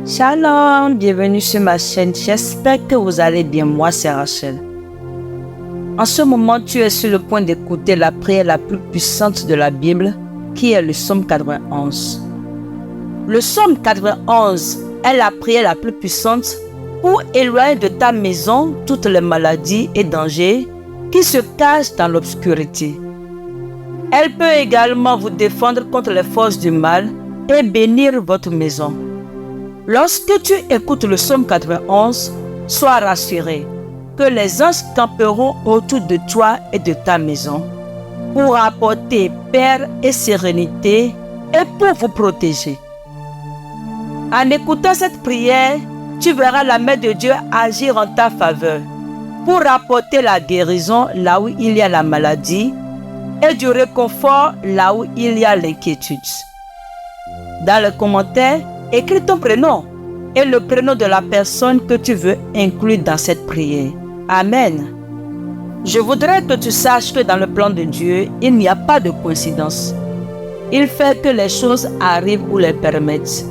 Shalom, bienvenue sur ma chaîne. J'espère que vous allez bien. Moi, c'est Rachel. En ce moment, tu es sur le point d'écouter la prière la plus puissante de la Bible, qui est le Psaume 91. Le Psaume 91 est la prière la plus puissante pour éloigner de ta maison toutes les maladies et dangers qui se cachent dans l'obscurité. Elle peut également vous défendre contre les forces du mal et bénir votre maison. Lorsque tu écoutes le Psaume 91, sois rassuré que les anges camperont autour de toi et de ta maison pour apporter paix et sérénité et pour vous protéger. En écoutant cette prière, tu verras la main de Dieu agir en ta faveur pour apporter la guérison là où il y a la maladie et du réconfort là où il y a l'inquiétude. Dans les commentaires, écris ton prénom et le prénom de la personne que tu veux inclure dans cette prière. Amen. Je voudrais que tu saches que dans le plan de Dieu, il n'y a pas de coïncidence. Il fait que les choses arrivent ou les permettent.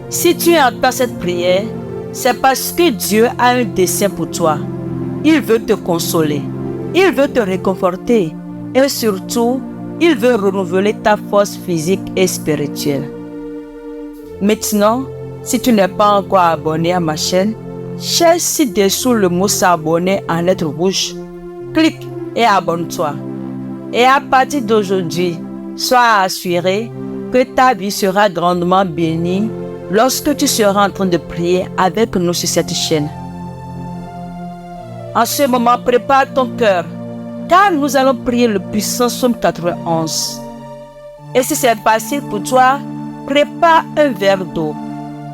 Si tu entends cette prière, c'est parce que Dieu a un dessein pour toi. Il veut te consoler, il veut te réconforter et surtout, il veut renouveler ta force physique et spirituelle. Maintenant, si tu n'es pas encore abonné à ma chaîne, cherche ci-dessous le mot s'abonner en lettres rouges. Clique et abonne-toi. Et à partir d'aujourd'hui, sois assuré que ta vie sera grandement bénie lorsque tu seras en train de prier avec nous sur cette chaîne. En ce moment, prépare ton cœur, car nous allons prier le puissant Psaume 91. Et si c'est facile pour toi, prépare un verre d'eau,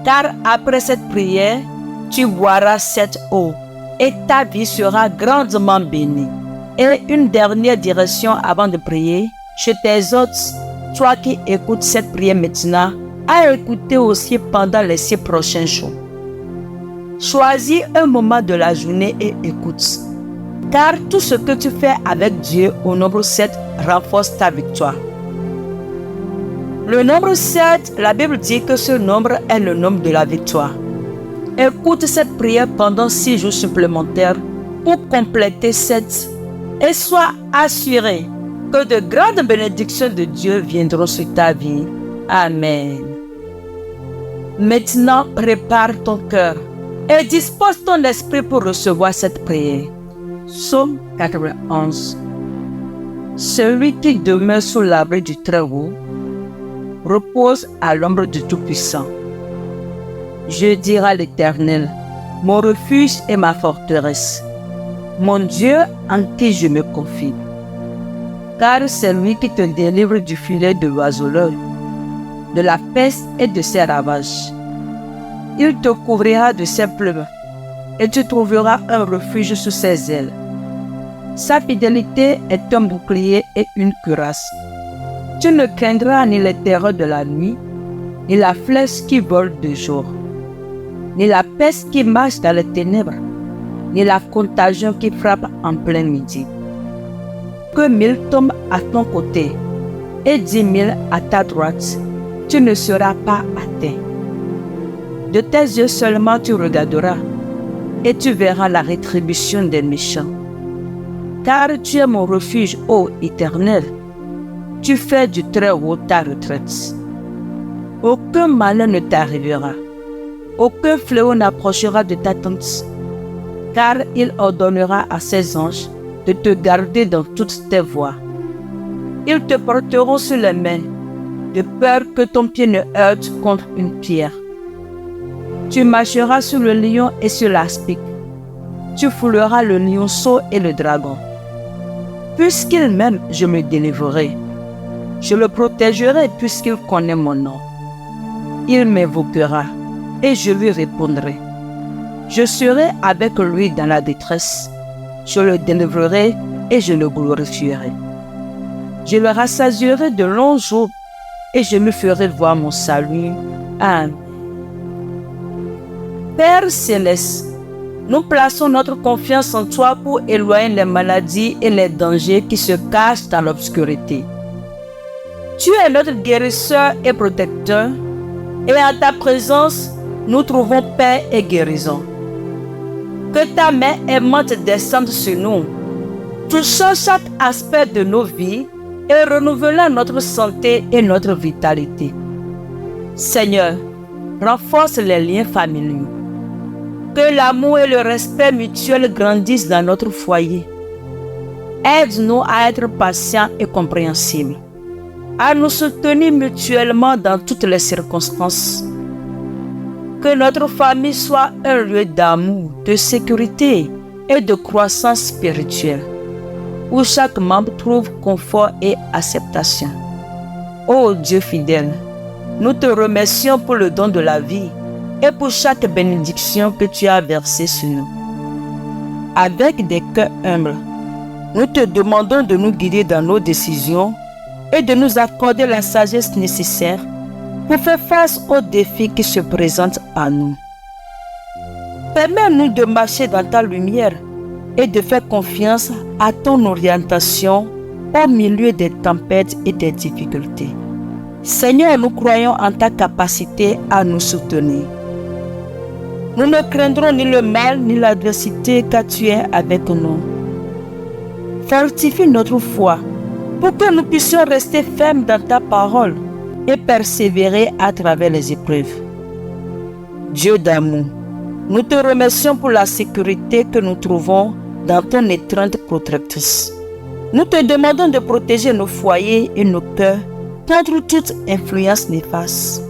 car après cette prière, tu boiras cette eau et ta vie sera grandement bénie. Et une dernière direction avant de prier, je t'exhorte, toi qui écoutes cette prière maintenant, à écouter aussi pendant les 6 prochains jours. Choisis un moment de la journée et écoute, car tout ce que tu fais avec Dieu au nombre 7 renforce ta victoire. Le nombre 7, la Bible dit que ce nombre est le nombre de la victoire. Écoute cette prière pendant 6 jours supplémentaires pour compléter 7 et sois assuré que de grandes bénédictions de Dieu viendront sur ta vie. Amen. Maintenant, prépare ton cœur et dispose ton esprit pour recevoir cette prière. Psaume 91. Celui qui demeure sous l'abri du Très-Haut repose à l'ombre du Tout-Puissant. Je dirai à l'Éternel, mon refuge et ma forteresse, mon Dieu en qui je me confie. Car c'est lui qui te délivre du filet de l'oiseleur, de la peste et de ses ravages. Il te couvrira de ses plumes et tu trouveras un refuge sous ses ailes. Sa fidélité est un bouclier et une cuirasse. Tu ne craindras ni les terreurs de la nuit, ni la flèche qui vole de jour, ni la peste qui marche dans les ténèbres, ni la contagion qui frappe en plein midi. Que 1000 tombent à ton côté et 10 000 à ta droite, tu ne seras pas atteint. De tes yeux seulement tu regarderas et tu verras la rétribution des méchants. Car tu es mon refuge, ô Éternel. Tu fais du Très-Haut ta retraite. Aucun malheur ne t'arrivera. Aucun fléau n'approchera de ta tente. Car il ordonnera à ses anges de te garder dans toutes tes voies. Ils te porteront sur les mains, de peur que ton pied ne heurte contre une pierre. Tu marcheras sur le lion et sur l'aspic. Tu fouleras le lionceau et le dragon. Puisqu'il m'aime, je me délivrerai. Je le protégerai puisqu'il connaît mon nom. Il m'invoquera et je lui répondrai. Je serai avec lui dans la détresse. Je le délivrerai et je le glorifierai. Je le rassasierai de longs jours et je lui ferai voir mon salut. Amen. Père Céleste, nous plaçons notre confiance en toi pour éloigner les maladies et les dangers qui se cachent dans l'obscurité. Tu es notre guérisseur et protecteur, et en ta présence, nous trouvons paix et guérison. Que ta main aimante descende sur nous, touchant chaque aspect de nos vies et renouvelant notre santé et notre vitalité. Seigneur, renforce les liens familiaux. Que l'amour et le respect mutuel grandissent dans notre foyer. Aide-nous à être patients et compréhensibles, à nous soutenir mutuellement dans toutes les circonstances. Que notre famille soit un lieu d'amour, de sécurité et de croissance spirituelle, où chaque membre trouve confort et acceptation. Ô Dieu fidèle, nous te remercions pour le don de la vie et pour chaque bénédiction que tu as versée sur nous. Avec des cœurs humbles, nous te demandons de nous guider dans nos décisions et de nous accorder la sagesse nécessaire pour faire face aux défis qui se présentent à nous. Permets-nous de marcher dans ta lumière et de faire confiance à ton orientation au milieu des tempêtes et des difficultés. Seigneur, nous croyons en ta capacité à nous soutenir. Nous ne craindrons ni le mal ni l'adversité car tu es avec nous. Fortifie notre foi pour que nous puissions rester fermes dans ta parole et persévérer à travers les épreuves. Dieu d'amour, nous te remercions pour la sécurité que nous trouvons dans ton étreinte protectrice. Nous te demandons de protéger nos foyers et nos cœurs contre toute influence néfaste.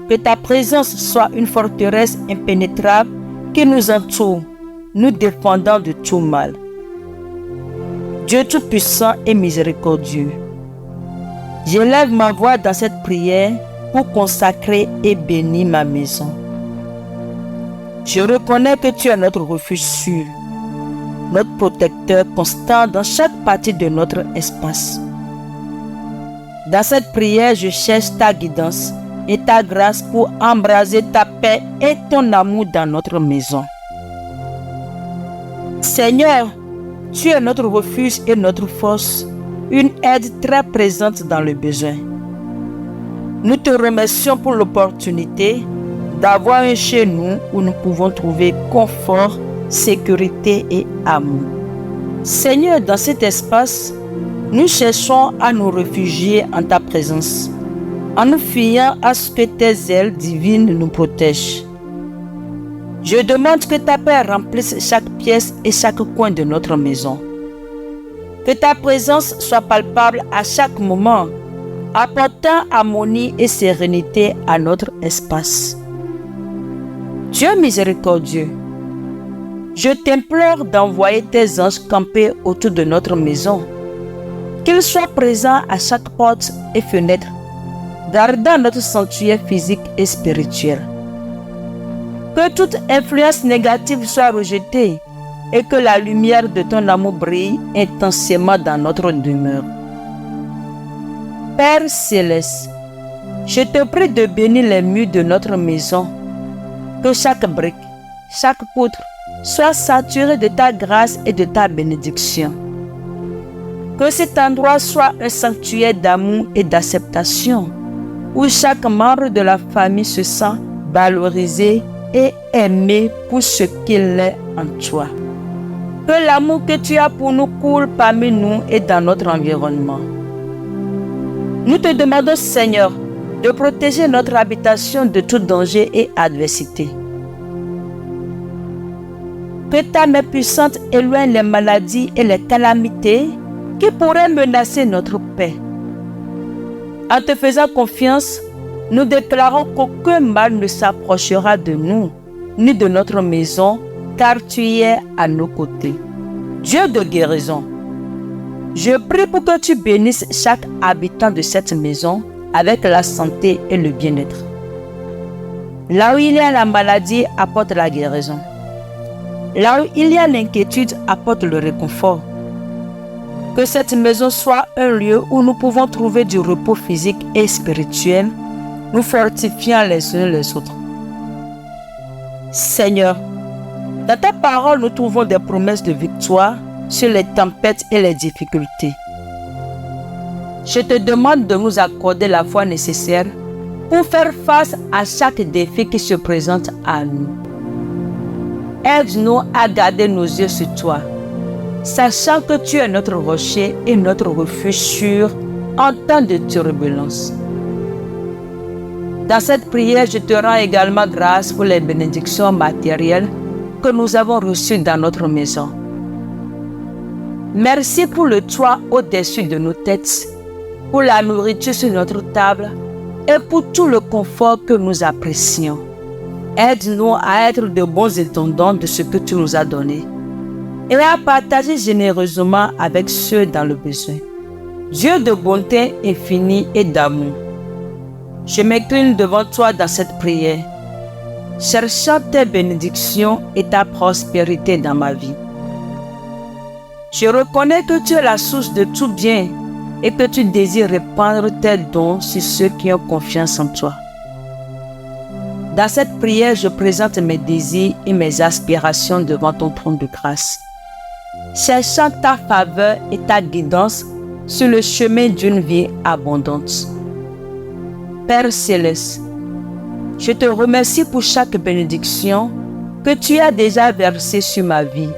Que ta présence soit une forteresse impénétrable qui nous entoure, nous défendant de tout mal. Dieu Tout-Puissant et miséricordieux, j'élève ma voix dans cette prière pour consacrer et bénir ma maison. Je reconnais que tu es notre refuge sûr, notre protecteur constant dans chaque partie de notre espace. Dans cette prière, je cherche ta guidance et ta grâce pour embraser ta paix et ton amour dans notre maison. Seigneur, tu es notre refuge et notre force, une aide très présente dans le besoin. Nous te remercions pour l'opportunité d'avoir un chez nous où nous pouvons trouver confort, sécurité et amour. Seigneur, dans cet espace, nous cherchons à nous réfugier en ta présence, en nous fiant à ce que tes ailes divines nous protègent. Je demande que ta paix remplisse chaque pièce et chaque coin de notre maison. Que ta présence soit palpable à chaque moment, apportant harmonie et sérénité à notre espace. Dieu miséricordieux, je t'implore d'envoyer tes anges camper autour de notre maison, qu'ils soient présents à chaque porte et fenêtre, gardant notre sanctuaire physique et spirituel. Que toute influence négative soit rejetée et que la lumière de ton amour brille intensément dans notre demeure. Père céleste, je te prie de bénir les murs de notre maison, que chaque brique, chaque poutre soit saturée de ta grâce et de ta bénédiction. Que cet endroit soit un sanctuaire d'amour et d'acceptation, où chaque membre de la famille se sent valorisé et aimé pour ce qu'il est en toi. Que l'amour que tu as pour nous coule parmi nous et dans notre environnement. Nous te demandons, Seigneur, de protéger notre habitation de tout danger et adversité. Que ta main puissante éloigne les maladies et les calamités qui pourraient menacer notre paix. En te faisant confiance, nous déclarons qu'aucun mal ne s'approchera de nous, ni de notre maison, car tu es à nos côtés. Dieu de guérison, je prie pour que tu bénisses chaque habitant de cette maison avec la santé et le bien-être. Là où il y a la maladie, apporte la guérison. Là où il y a l'inquiétude, apporte le réconfort. Que cette maison soit un lieu où nous pouvons trouver du repos physique et spirituel, nous fortifiant les uns les autres. Seigneur, dans ta parole, nous trouvons des promesses de victoire sur les tempêtes et les difficultés. Je te demande de nous accorder la foi nécessaire pour faire face à chaque défi qui se présente à nous. Aide-nous à garder nos yeux sur toi, sachant que tu es notre rocher et notre refuge sûr en temps de turbulence. Dans cette prière, je te rends également grâce pour les bénédictions matérielles que nous avons reçues dans notre maison. Merci pour le toit au-dessus de nos têtes, pour la nourriture sur notre table et pour tout le confort que nous apprécions. Aide-nous à être de bons étendants de ce que tu nous as donné et à partager généreusement avec ceux dans le besoin. Dieu de bonté infinie et d'amour, je m'incline devant toi dans cette prière, cherchant tes bénédictions et ta prospérité dans ma vie. Je reconnais que tu es la source de tout bien et que tu désires répandre tes dons sur ceux qui ont confiance en toi. Dans cette prière, je présente mes désirs et mes aspirations devant ton trône de grâce, cherchant ta faveur et ta guidance sur le chemin d'une vie abondante. Père Céleste, je te remercie pour chaque bénédiction que tu as déjà versée sur ma vie.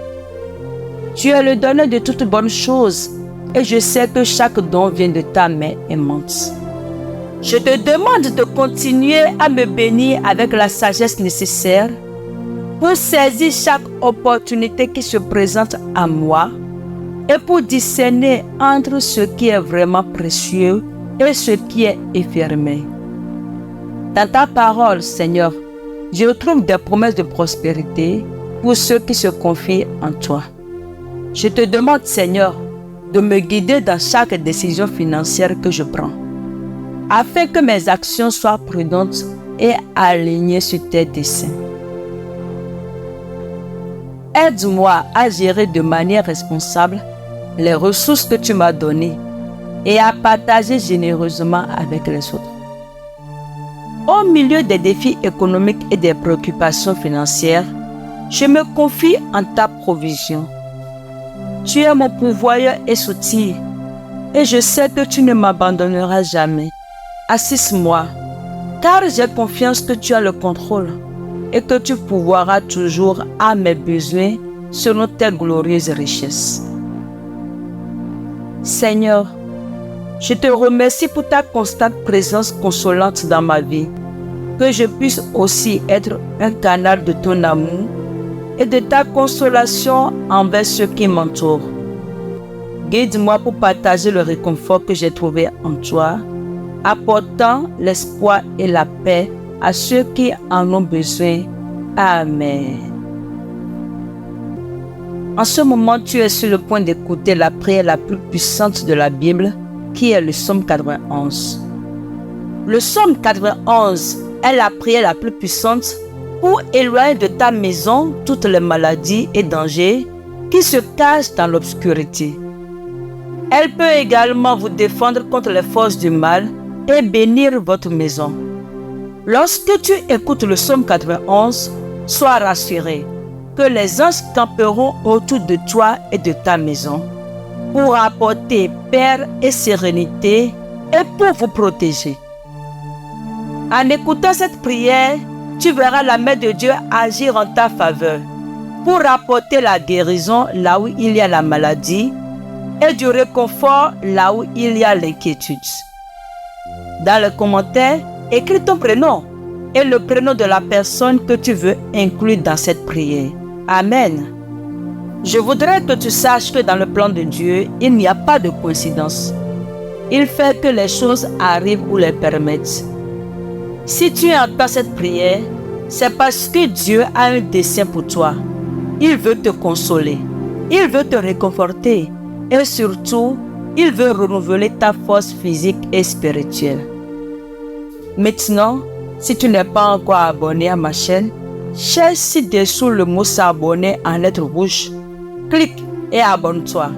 Tu es le donneur de toutes bonnes choses et je sais que chaque don vient de ta main aimante. Je te demande de continuer à me bénir avec la sagesse nécessaire pour saisir chaque opportunité qui se présente à moi et pour discerner entre ce qui est vraiment précieux et ce qui est éphémère. Dans ta parole, Seigneur, je retrouve des promesses de prospérité pour ceux qui se confient en toi. Je te demande, Seigneur, de me guider dans chaque décision financière que je prends, afin que mes actions soient prudentes et alignées sur tes desseins. Aide-moi à gérer de manière responsable les ressources que tu m'as données et à partager généreusement avec les autres. Au milieu des défis économiques et des préoccupations financières, je me confie en ta provision. Tu es mon pourvoyeur et soutien, et je sais que tu ne m'abandonneras jamais. Assiste-moi, car j'ai confiance que tu as le contrôle et que tu pourvoiras toujours à mes besoins selon tes glorieuses richesses. Seigneur, je te remercie pour ta constante présence consolante dans ma vie, que je puisse aussi être un canal de ton amour et de ta consolation envers ceux qui m'entourent. Guide-moi pour partager le réconfort que j'ai trouvé en toi, apportant l'espoir et la paix à ceux qui en ont besoin. Amen. En ce moment, tu es sur le point d'écouter la prière la plus puissante de la Bible, qui est le psaume 91. Le psaume 91 est la prière la plus puissante pour éloigner de ta maison toutes les maladies et dangers qui se cachent dans l'obscurité. Elle peut également vous défendre contre les forces du mal et bénir votre maison. Lorsque tu écoutes le psaume 91, sois rassuré que les anges camperont autour de toi et de ta maison pour apporter paix et sérénité et pour vous protéger. En écoutant cette prière, tu verras la main de Dieu agir en ta faveur pour apporter la guérison là où il y a la maladie et du réconfort là où il y a l'inquiétude. Dans le commentaire, écris ton prénom et le prénom de la personne que tu veux inclure dans cette prière. Amen. Je voudrais que tu saches que dans le plan de Dieu, il n'y a pas de coïncidence. Il fait que les choses arrivent ou les permettent. Si tu entends cette prière, c'est parce que Dieu a un dessein pour toi. Il veut te consoler, il veut te réconforter et surtout, il veut renouveler ta force physique et spirituelle. Maintenant, si tu n'es pas encore abonné à ma chaîne, cherche ci-dessous le mot s'abonner en lettres rouges. Clique et abonne-toi.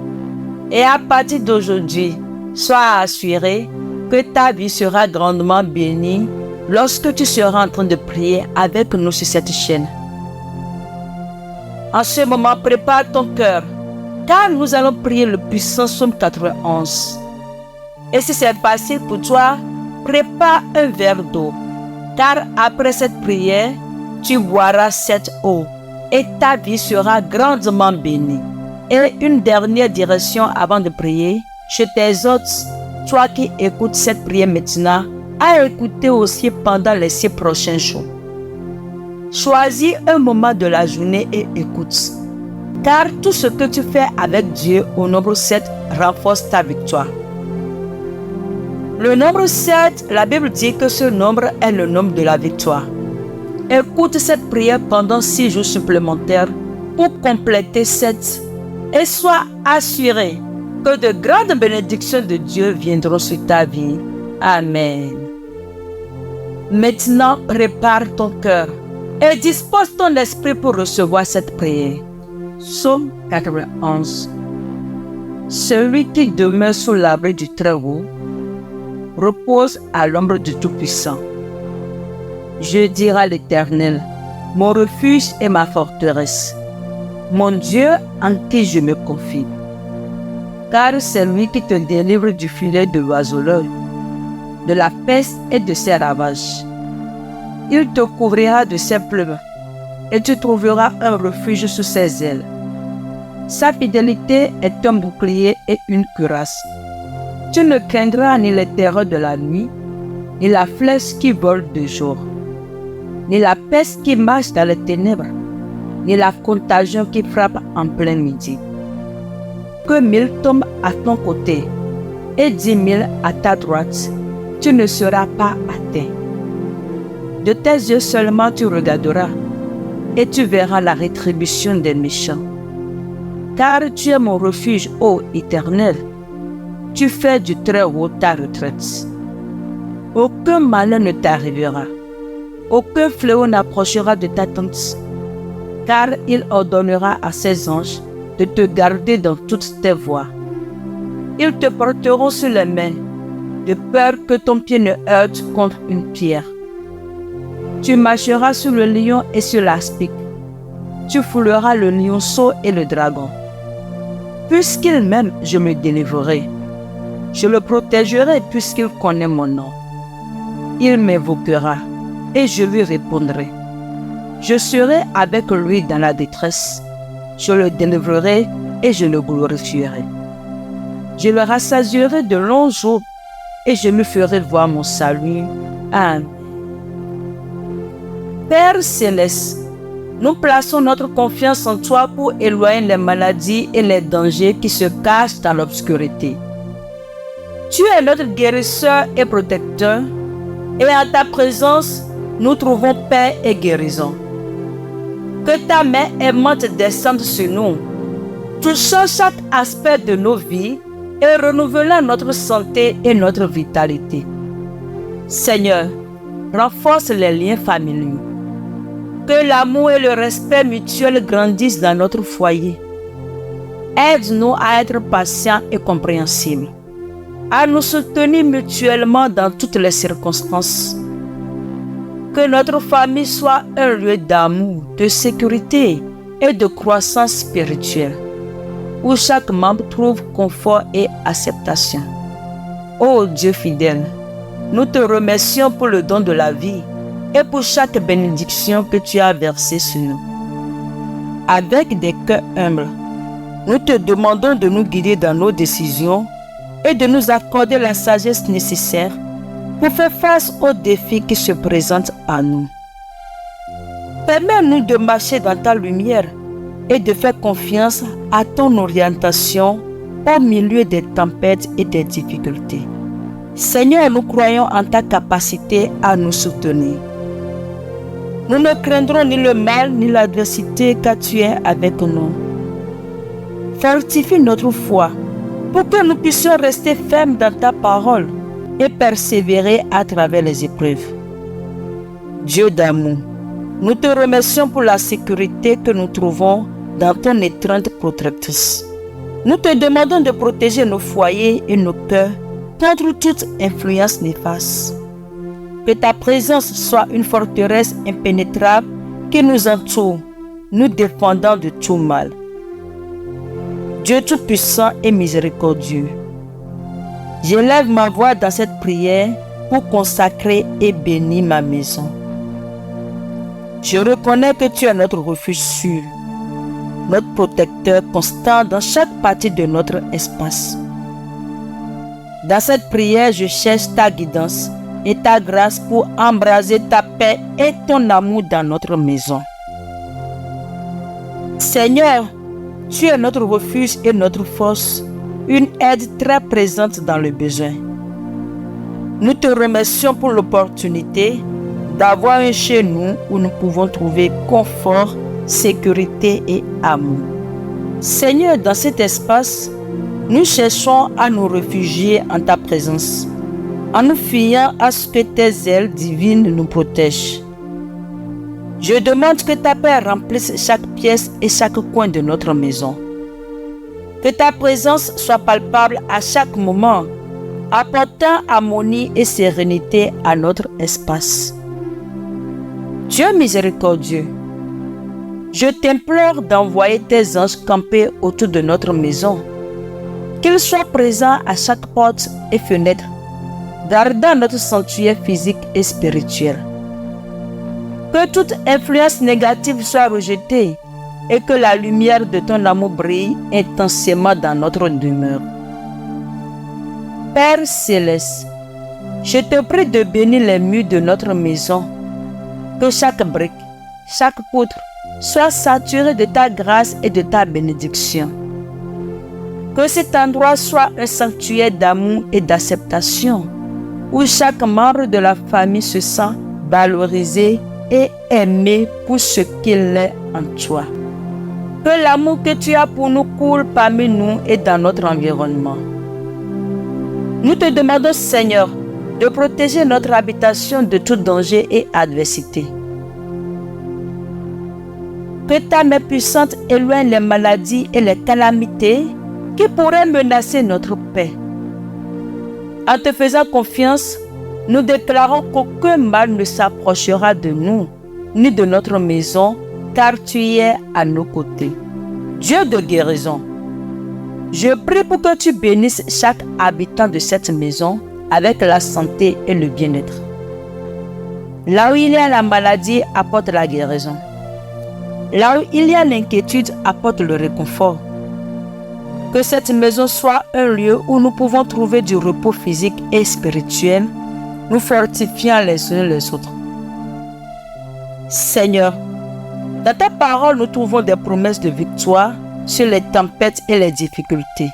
Et à partir d'aujourd'hui, sois assuré que ta vie sera grandement bénie lorsque tu seras en train de prier avec nous sur cette chaîne. En ce moment, prépare ton cœur, car nous allons prier le puissant psaume 91. Et si c'est facile pour toi, prépare un verre d'eau Car après cette prière, tu boiras cette eau et ta vie sera grandement bénie. Et une dernière direction avant de prier, je t'exhorte, toi qui écoutes cette prière maintenant, à écouter aussi pendant les 6 prochains jours. Choisis un moment de la journée et écoute. Car tout ce que tu fais avec Dieu au nombre 7 renforce ta victoire. Le nombre 7, la Bible dit que ce nombre est le nombre de la victoire. Écoute cette prière pendant 6 jours supplémentaires pour compléter 7 et sois assuré que de grandes bénédictions de Dieu viendront sur ta vie. Amen. Maintenant, prépare ton cœur et dispose ton esprit pour recevoir cette prière. Psaume 91. Celui qui demeure sous l'abri du Très-Haut repose à l'ombre du Tout-Puissant. Je dirai à l'Éternel, mon refuge et ma forteresse, mon Dieu en qui je me confie. Car c'est lui qui te délivre du filet de l'oiseleur, de la peste et de ses ravages. Il te couvrira de ses plumes et tu trouveras un refuge sous ses ailes. Sa fidélité est un bouclier et une cuirasse. Tu ne craindras ni les terreurs de la nuit, ni la flèche qui vole de jour, ni la peste qui marche dans les ténèbres, ni la contagion qui frappe en plein midi. Que 1000 tombent à ton côté et 10 000 à ta droite, tu ne seras pas atteint. De tes yeux seulement tu regarderas et tu verras la rétribution des méchants. Car tu es mon refuge, ô Éternel. Tu fais du Très-Haut ta retraite. Aucun malheur ne t'arrivera. Aucun fléau n'approchera de ta tente. Car il ordonnera à ses anges de te garder dans toutes tes voies. Ils te porteront sur les mains, de peur que ton pied ne heurte contre une pierre. Tu marcheras sur le lion et sur l'aspic. Tu fouleras le lionceau et le dragon. Puisqu'il m'aime, je me délivrerai. Je le protégerai puisqu'il connaît mon nom. Il m'évoquera et je lui répondrai. Je serai avec lui dans la détresse. Je le délivrerai et je le glorifierai. Je le rassasierai de longs jours et je lui ferai voir mon salut. Amen. Père Céleste, nous plaçons notre confiance en toi pour éloigner les maladies et les dangers qui se cachent dans l'obscurité. Tu es notre guérisseur et protecteur, et en ta présence, nous trouvons paix et guérison. Que ta main aimante descende sur nous, touchant chaque aspect de nos vies et renouvelant notre santé et notre vitalité. Seigneur, renforce les liens familiaux. Que l'amour et le respect mutuel grandissent dans notre foyer. Aide-nous à être patients et compréhensibles, à nous soutenir mutuellement dans toutes les circonstances. Que notre famille soit un lieu d'amour, de sécurité et de croissance spirituelle, où chaque membre trouve confort et acceptation. Ô Dieu fidèle, nous te remercions pour le don de la vie et pour chaque bénédiction que tu as versée sur nous. Avec des cœurs humbles, nous te demandons de nous guider dans nos décisions et de nous accorder la sagesse nécessaire pour faire face aux défis qui se présentent à nous. Permets-nous de marcher dans ta lumière et de faire confiance à ton orientation au milieu des tempêtes et des difficultés. Seigneur, nous croyons en ta capacité à nous soutenir. Nous ne craindrons ni le mal ni l'adversité car tu es avec nous. Fortifie notre foi pour que nous puissions rester fermes dans ta parole et persévérer à travers les épreuves. Dieu d'amour, nous te remercions pour la sécurité que nous trouvons dans ton étreinte protectrice. Nous te demandons de protéger nos foyers et nos cœurs contre toute influence néfaste. Que ta présence soit une forteresse impénétrable qui nous entoure, nous défendant de tout mal. Dieu Tout-Puissant et miséricordieux, j'élève ma voix dans cette prière pour consacrer et bénir ma maison. Je reconnais que tu es notre refuge sûr, notre protecteur constant dans chaque partie de notre espace. Dans cette prière, je cherche ta guidance et ta grâce pour embraser ta paix et ton amour dans notre maison. Seigneur, tu es notre refuge et notre force, une aide très présente dans le besoin. Nous te remercions pour l'opportunité d'avoir un chez nous où nous pouvons trouver confort, sécurité et amour. Seigneur, dans cet espace, nous cherchons à nous réfugier en ta présence, en nous fiant à ce que tes ailes divines nous protègent. Je demande que ta paix remplisse chaque pièce et chaque coin de notre maison. Que ta présence soit palpable à chaque moment, apportant harmonie et sérénité à notre espace. Dieu miséricordieux, je t'implore d'envoyer tes anges camper autour de notre maison, qu'ils soient présents à chaque porte et fenêtre, gardant notre sanctuaire physique et spirituel. Que toute influence négative soit rejetée et que la lumière de ton amour brille intensément dans notre demeure. Père céleste, je te prie de bénir les murs de notre maison, que chaque brique, chaque poutre soit saturée de ta grâce et de ta bénédiction. Que cet endroit soit un sanctuaire d'amour et d'acceptation, où chaque membre de la famille se sent valorisé et aimé pour ce qu'il est en toi. Que l'amour que tu as pour nous coule parmi nous et dans notre environnement. Nous te demandons, Seigneur, de protéger notre habitation de tout danger et adversité. Que ta main puissante éloigne les maladies et les calamités qui pourraient menacer notre paix. En te faisant confiance, nous déclarons qu'aucun mal ne s'approchera de nous, ni de notre maison, car tu es à nos côtés. Dieu de guérison, je prie pour que tu bénisses chaque habitant de cette maison avec la santé et le bien-être. Là où il y a la maladie, apporte la guérison. Là où il y a l'inquiétude, apporte le réconfort. Que cette maison soit un lieu où nous pouvons trouver du repos physique et spirituel, nous fortifiant les uns les autres. Seigneur, dans ta parole, nous trouvons des promesses de victoire sur les tempêtes et les difficultés.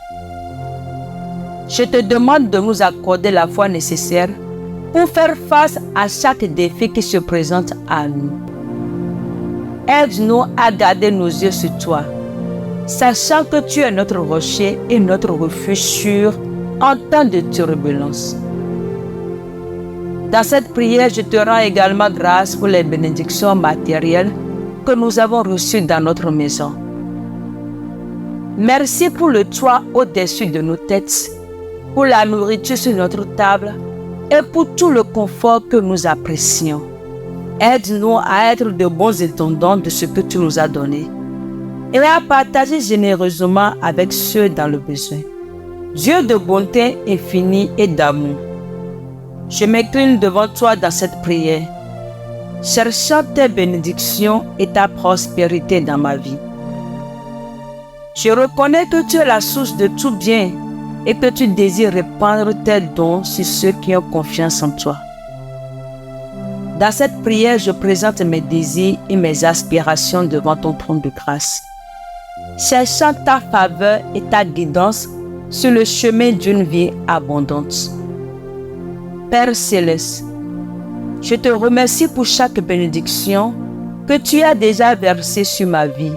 Je te demande de nous accorder la foi nécessaire pour faire face à chaque défi qui se présente à nous. Aide-nous à garder nos yeux sur toi, sachant que tu es notre rocher et notre refuge sûr en temps de turbulence. Dans cette prière, je te rends également grâce pour les bénédictions matérielles que nous avons reçues dans notre maison. Merci pour le toit au-dessus de nos têtes, pour la nourriture sur notre table et pour tout le confort que nous apprécions. Aide-nous à être de bons intendants de ce que tu nous as donné et à partager généreusement avec ceux dans le besoin. Dieu de bonté infinie et d'amour, je m'incline devant toi dans cette prière, cherchant tes bénédictions et ta prospérité dans ma vie. Je reconnais que tu es la source de tout bien et que tu désires répandre tes dons sur ceux qui ont confiance en toi. Dans cette prière, je présente mes désirs et mes aspirations devant ton trône de grâce, cherchant ta faveur et ta guidance sur le chemin d'une vie abondante. Père céleste, je te remercie pour chaque bénédiction que tu as déjà versée sur ma vie.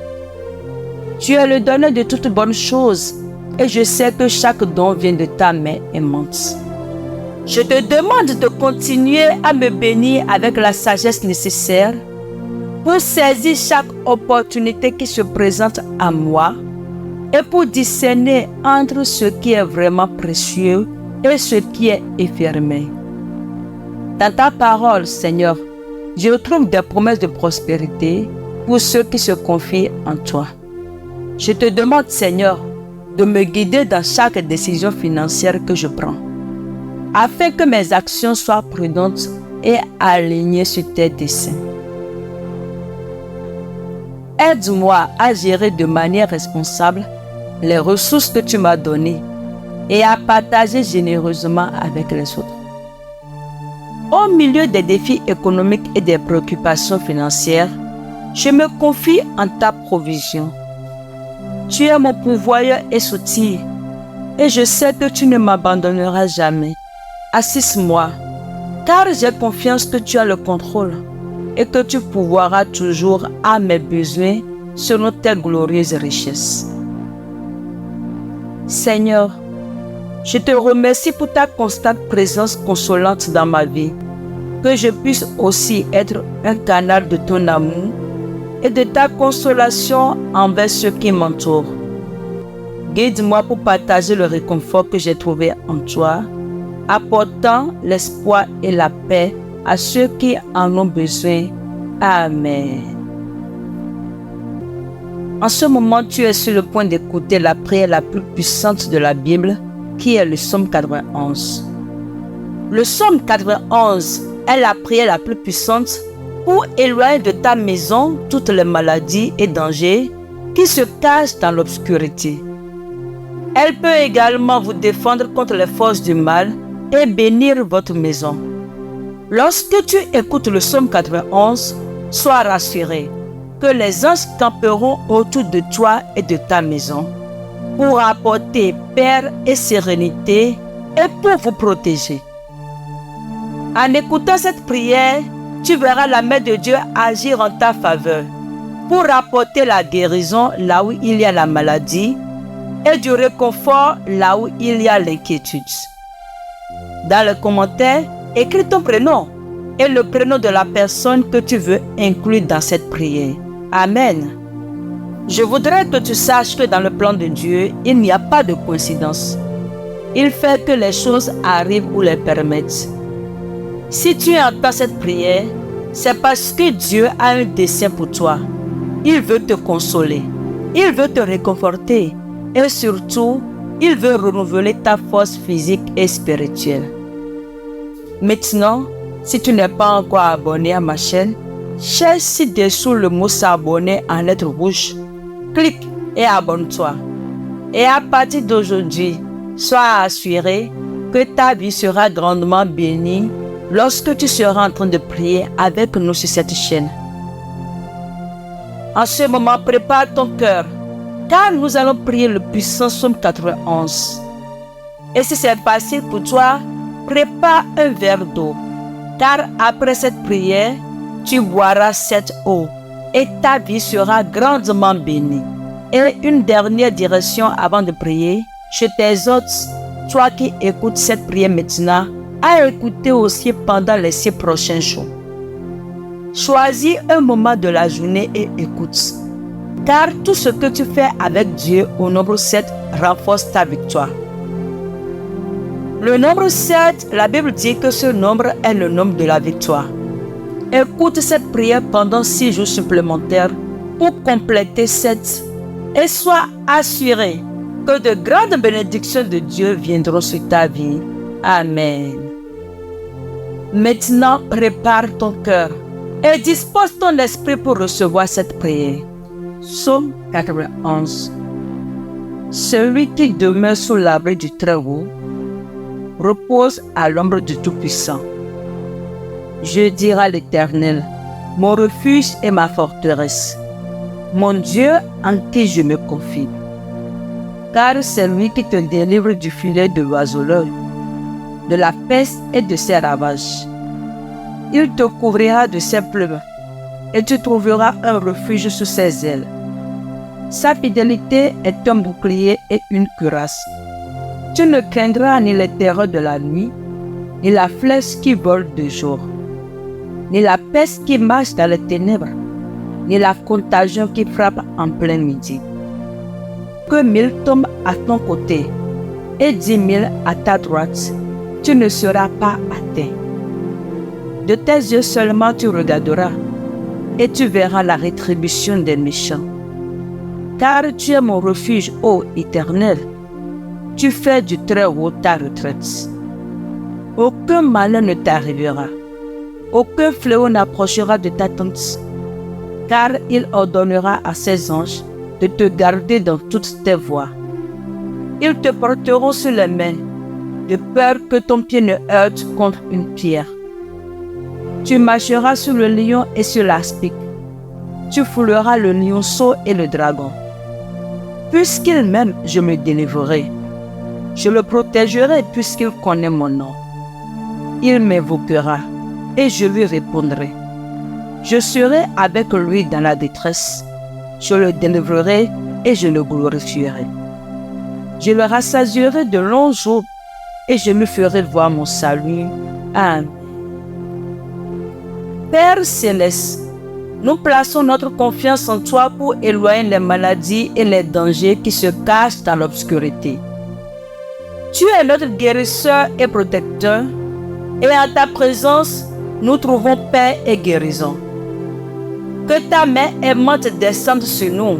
Tu es le donneur de toutes bonnes choses et je sais que chaque don vient de ta main aimante. Je te demande de continuer à me bénir avec la sagesse nécessaire pour saisir chaque opportunité qui se présente à moi et pour discerner entre ce qui est vraiment précieux et ce qui est éphémère. Dans ta parole, Seigneur, je retrouve des promesses de prospérité pour ceux qui se confient en toi. Je te demande, Seigneur, de me guider dans chaque décision financière que je prends. afin que mes actions soient prudentes et alignées sur tes desseins. Aide-moi à gérer de manière responsable les ressources que tu m'as données et à partager généreusement avec les autres. Au milieu des défis économiques et des préoccupations financières, je me confie en ta provision. Tu es mon pourvoyeur et soutien, et je sais que tu ne m'abandonneras jamais. Assiste-moi, car j'ai confiance que tu as le contrôle et que tu pourvoiras toujours à mes besoins selon tes glorieuses richesses. Seigneur, je te remercie pour ta constante présence consolante dans ma vie, que je puisse aussi être un canal de ton amour et de ta consolation envers ceux qui m'entourent. Guide-moi pour partager le réconfort que j'ai trouvé en toi, apportant l'espoir et la paix à ceux qui en ont besoin. Amen. En ce moment, tu es sur le point d'écouter la prière la plus puissante de la Bible, qui est le psaume 91. Le psaume 91 est la prière la plus puissante pour éloigner de ta maison toutes les maladies et dangers qui se cachent dans l'obscurité. Elle peut également vous défendre contre les forces du mal et bénir votre maison. Lorsque tu écoutes le psaume 91, sois rassuré que les anges camperont autour de toi et de ta maison pour apporter paix et sérénité et pour vous protéger. En écoutant cette prière, tu verras la main de Dieu agir en ta faveur pour apporter la guérison là où il y a la maladie et du réconfort là où il y a l'inquiétude. Dans les commentaires, écris ton prénom et le prénom de la personne que tu veux inclure dans cette prière. Amen. Je voudrais que tu saches que dans le plan de Dieu, il n'y a pas de coïncidence. Il fait que les choses arrivent ou les permettent. Si tu entends cette prière, c'est parce que Dieu a un dessein pour toi. Il veut te consoler, il veut te réconforter et surtout, il veut renouveler ta force physique et spirituelle. Maintenant, si tu n'es pas encore abonné à ma chaîne, cherche ci-dessous le mot s'abonner en lettres rouges. Clique et abonne-toi. Et à partir d'aujourd'hui, sois assuré que ta vie sera grandement bénie lorsque tu seras en train de prier avec nous sur cette chaîne. En ce moment, prépare ton cœur, car nous allons prier le puissant psaume 91. Et si c'est facile pour toi, prépare un verre d'eau, car après cette prière, tu boiras cette eau et ta vie sera grandement bénie. Et une dernière direction avant de prier, je t'exhorte, toi qui écoutes cette prière maintenant, à écouter aussi pendant les 6 prochains jours. Choisis un moment de la journée et écoute, car tout ce que tu fais avec Dieu au nombre 7 renforce ta victoire. Le nombre 7, la Bible dit que ce nombre est le nombre de la victoire. Écoute cette prière pendant 6 jours supplémentaires pour compléter 7 et sois assuré que de grandes bénédictions de Dieu viendront sur ta vie. Amen. Maintenant, prépare ton cœur et dispose ton esprit pour recevoir cette prière. Psaume 91. Celui qui demeure sous l'abri du Très-Haut repose à l'ombre du Tout-Puissant. Je dirai à l'Éternel, mon refuge et ma forteresse, mon Dieu en qui je me confie. Car c'est lui qui te délivre du filet de l'oiseleur, de la peste et de ses ravages. Il te couvrira de ses plumes et tu trouveras un refuge sous ses ailes. Sa fidélité est un bouclier et une cuirasse. Tu ne craindras ni les terreurs de la nuit, ni la flèche qui vole de jour, ni la peste qui marche dans les ténèbres, ni la contagion qui frappe en plein midi. Que 1000 tombent à ton côté et 10 000 à ta droite, tu ne seras pas atteint. De tes yeux seulement tu regarderas et tu verras la rétribution des méchants. Car tu es mon refuge, ô Éternel, tu fais du Très-Haut ta retraite. Aucun malheur ne t'arrivera. Aucun fléau n'approchera de ta tente, car il ordonnera à ses anges de te garder dans toutes tes voies. Ils te porteront sur les mains, de peur que ton pied ne heurte contre une pierre. Tu marcheras sur le lion et sur l'aspic. Tu fouleras le lionceau et le dragon. Puisqu'il m'aime, je me délivrerai. Je le protégerai puisqu'il connaît mon nom. Il m'invoquera et je lui répondrai. Je serai avec lui dans la détresse. Je le délivrerai et je le glorifierai. Je le rassasierai de longs jours et je lui ferai voir mon salut. Amen. Père céleste, nous plaçons notre confiance en toi pour éloigner les maladies et les dangers qui se cachent dans l'obscurité. Tu es notre guérisseur et protecteur, et en ta présence, nous trouvons paix et guérison. Que ta main aimante descende sur nous,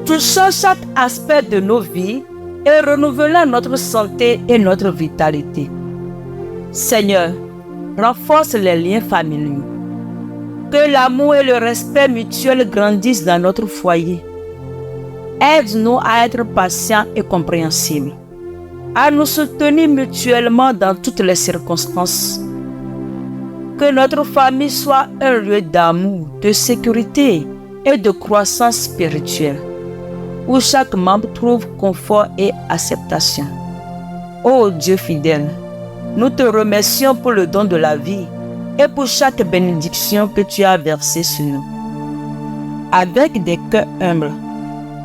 touchant chaque aspect de nos vies et renouvelant notre santé et notre vitalité. Seigneur, renforce les liens familiaux. Que l'amour et le respect mutuel grandissent dans notre foyer. Aide-nous à être patients et compréhensibles, à nous soutenir mutuellement dans toutes les circonstances. Que notre famille soit un lieu d'amour, de sécurité et de croissance spirituelle, où chaque membre trouve confort et acceptation. Ô Dieu fidèle, nous te remercions pour le don de la vie et pour chaque bénédiction que tu as versée sur nous. Avec des cœurs humbles,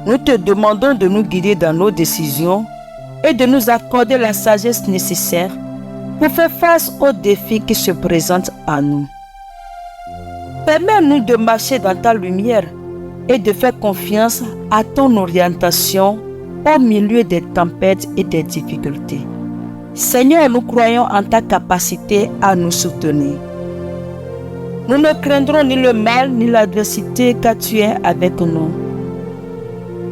nous te demandons de nous guider dans nos décisions et de nous accorder la sagesse nécessaire pour faire face aux défis qui se présentent à nous. Permets-nous de marcher dans ta lumière et de faire confiance à ton orientation au milieu des tempêtes et des difficultés. Seigneur, nous croyons en ta capacité à nous soutenir. Nous ne craindrons ni le mal ni l'adversité car tu es avec nous.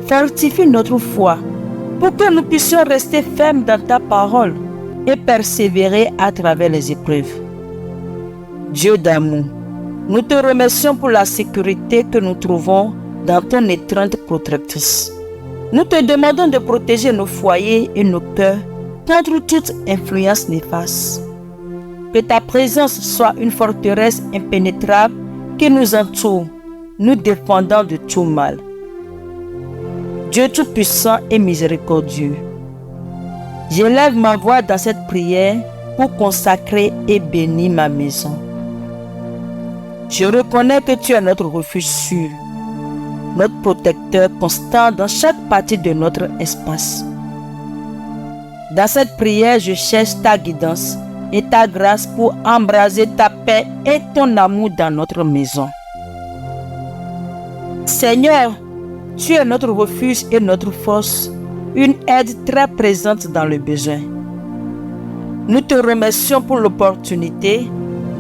Fortifie notre foi pour que nous puissions rester fermes dans ta parole et persévérer à travers les épreuves. Dieu d'amour, nous te remercions pour la sécurité que nous trouvons dans ton étreinte protectrice. Nous te demandons de protéger nos foyers et nos cœurs contre toute influence néfaste. Que ta présence soit une forteresse impénétrable qui nous entoure, nous défendant de tout mal. Dieu Tout-Puissant et miséricordieux, j'élève ma voix dans cette prière pour consacrer et bénir ma maison. Je reconnais que tu es notre refuge sûr, notre protecteur constant dans chaque partie de notre espace. Dans cette prière, je cherche ta guidance et ta grâce pour embraser ta paix et ton amour dans notre maison. Seigneur, tu es notre refuge et notre force, une aide très présente dans le besoin. Nous te remercions pour l'opportunité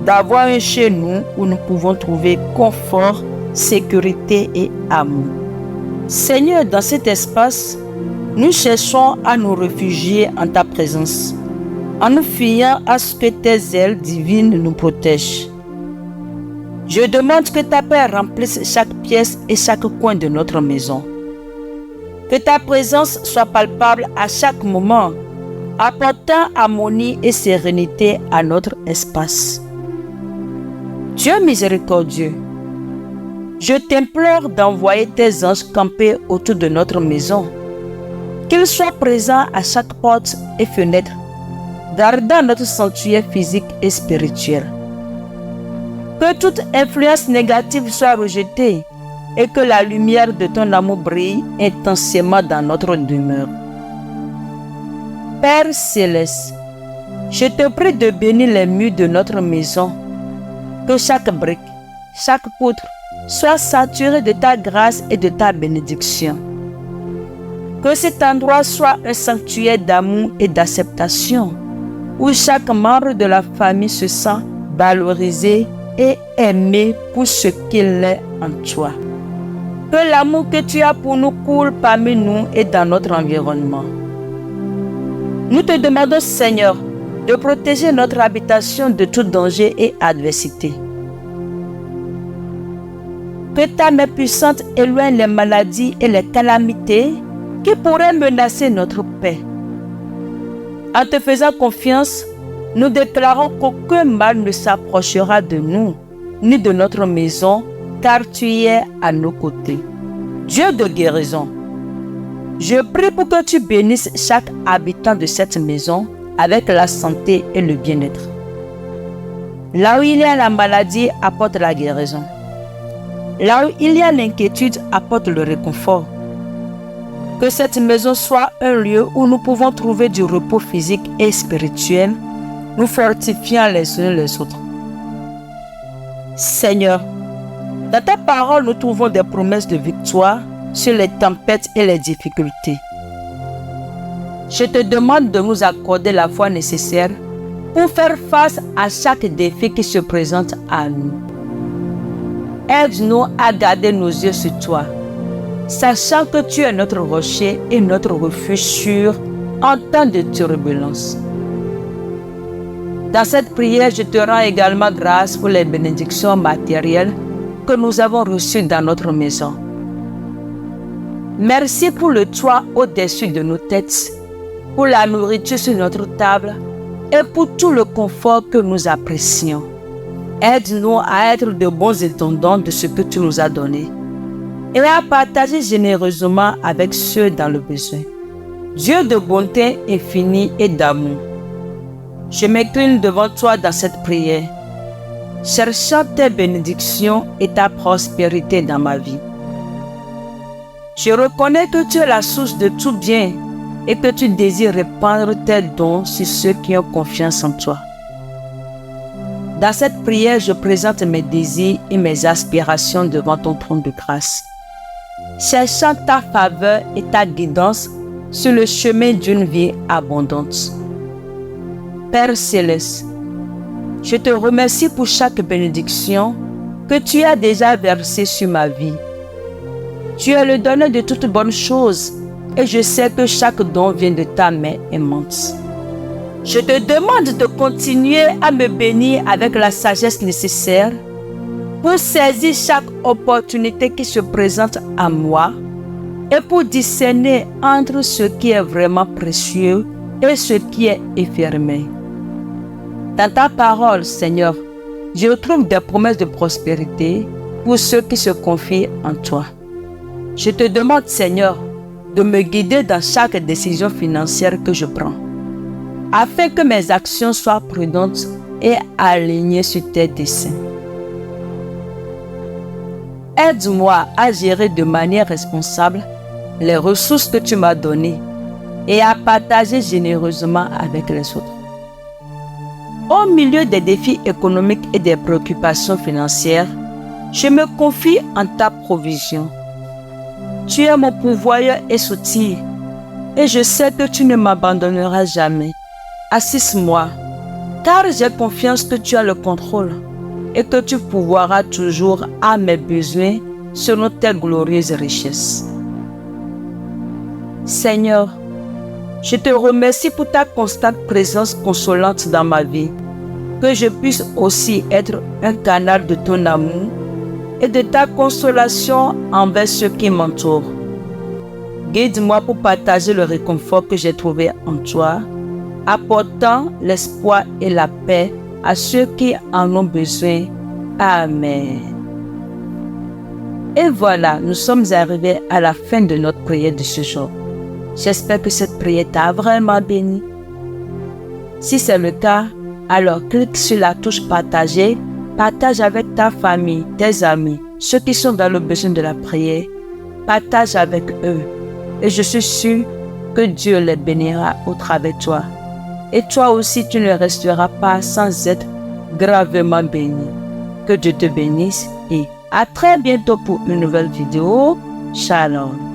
d'avoir un chez nous où nous pouvons trouver confort, sécurité et amour. Seigneur, dans cet espace, nous cherchons à nous réfugier en ta présence, en nous fiant à ce que tes ailes divines nous protègent. Je demande que ta paix remplisse chaque pièce et chaque coin de notre maison. Que ta présence soit palpable à chaque moment, apportant harmonie et sérénité à notre espace. Dieu miséricordieux, je t'implore d'envoyer tes anges camper autour de notre maison, qu'ils soient présents à chaque porte et fenêtre, gardant notre sanctuaire physique et spirituel. Que toute influence négative soit rejetée et que la lumière de ton amour brille intensément dans notre demeure. Père céleste, je te prie de bénir les murs de notre maison, que chaque brique, chaque poutre soit saturée de ta grâce et de ta bénédiction. Que cet endroit soit un sanctuaire d'amour et d'acceptation, où chaque membre de la famille se sent valorisé et aimé pour ce qu'il est en toi. Que l'amour que tu as pour nous coule parmi nous et dans notre environnement. Nous te demandons, Seigneur, de protéger notre habitation de tout danger et adversité. Que ta main puissante éloigne les maladies et les calamités qui pourraient menacer notre paix. En te faisant confiance, nous déclarons qu'aucun mal ne s'approchera de nous, ni de notre maison, car tu es à nos côtés. Dieu de guérison, je prie pour que tu bénisses chaque habitant de cette maison avec la santé et le bien-être. Là où il y a la maladie, apporte la guérison. Là où il y a l'inquiétude, apporte le réconfort. Que cette maison soit un lieu où nous pouvons trouver du repos physique et spirituel, nous fortifiant les uns les autres. Seigneur, dans ta parole, nous trouvons des promesses de victoire sur les tempêtes et les difficultés. Je te demande de nous accorder la foi nécessaire pour faire face à chaque défi qui se présente à nous. Aide-nous à garder nos yeux sur toi, sachant que tu es notre rocher et notre refuge sûr en temps de turbulence. Dans cette prière, je te rends également grâce pour les bénédictions matérielles que nous avons reçues dans notre maison. Merci pour le toit au-dessus de nos têtes, pour la nourriture sur notre table et pour tout le confort que nous apprécions. Aide-nous à être de bons intendants de ce que tu nous as donné et à partager généreusement avec ceux dans le besoin. Dieu de bonté infinie et d'amour, je m'incline devant toi dans cette prière, cherchant tes bénédictions et ta prospérité dans ma vie. Je reconnais que tu es la source de tout bien et que tu désires répandre tes dons sur ceux qui ont confiance en toi. Dans cette prière, je présente mes désirs et mes aspirations devant ton trône de grâce, cherchant ta faveur et ta guidance sur le chemin d'une vie abondante. Père Céleste, je te remercie pour chaque bénédiction que tu as déjà versée sur ma vie. Tu es le donneur de toutes bonnes choses et je sais que chaque don vient de ta main aimante. Je te demande de continuer à me bénir avec la sagesse nécessaire pour saisir chaque opportunité qui se présente à moi et pour discerner entre ce qui est vraiment précieux et ce qui est éphémère. Dans ta parole, Seigneur, je trouve des promesses de prospérité pour ceux qui se confient en toi. Je te demande, Seigneur, de me guider dans chaque décision financière que je prends, afin que mes actions soient prudentes et alignées sur tes desseins. Aide-moi à gérer de manière responsable les ressources que tu m'as données et à partager généreusement avec les autres. Au milieu des défis économiques et des préoccupations financières, je me confie en ta provision. Tu es mon pourvoyeur et soutien, et je sais que tu ne m'abandonneras jamais. Assiste-moi, car j'ai confiance que tu as le contrôle et que tu pourvoiras toujours à mes besoins selon tes glorieuses richesses. Seigneur, je te remercie pour ta constante présence consolante dans ma vie, que je puisse aussi être un canal de ton amour et de ta consolation envers ceux qui m'entourent. Guide-moi pour partager le réconfort que j'ai trouvé en toi, apportant l'espoir et la paix à ceux qui en ont besoin. Amen. Et voilà, nous sommes arrivés à la fin de notre prière de ce jour. J'espère que cette prière t'a vraiment béni. Si c'est le cas, alors clique sur la touche partager, partage avec ta famille, tes amis, ceux qui sont dans le besoin de la prière, partage avec eux. Et je suis sûr que Dieu les bénira au travers de toi. Et toi aussi, tu ne resteras pas sans être gravement béni. Que Dieu te bénisse et à très bientôt pour une nouvelle vidéo. Shalom.